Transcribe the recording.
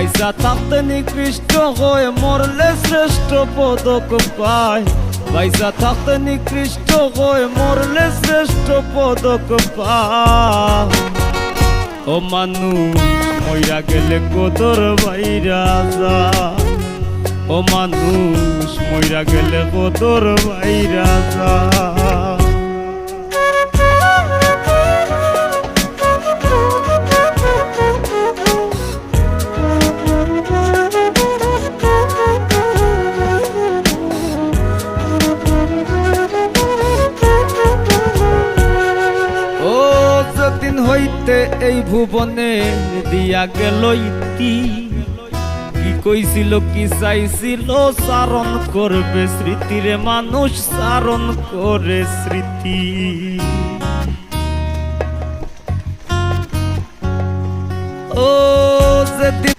বাইসা থাকতে নিকৃষ্ট হয়ে মরলে শ্রেষ্ঠ পদক পায়। বাইসা থাকতে নিকৃষ্ট হয়ে মরলে শ্রেষ্ঠ পদক পায়। ও মানুষ মইরা গেলে কদর বাইরা যায়। ও মানুষ মইরা গেলে কদর বাইরা যায়। দিন হইতে এই ভুবনে দিয়া গেল ইতি, কি কইছিল কি চাইছিল চারণ করবে স্মৃতিরে মানুষ চারণ করে স্মৃতি। ও যেদিন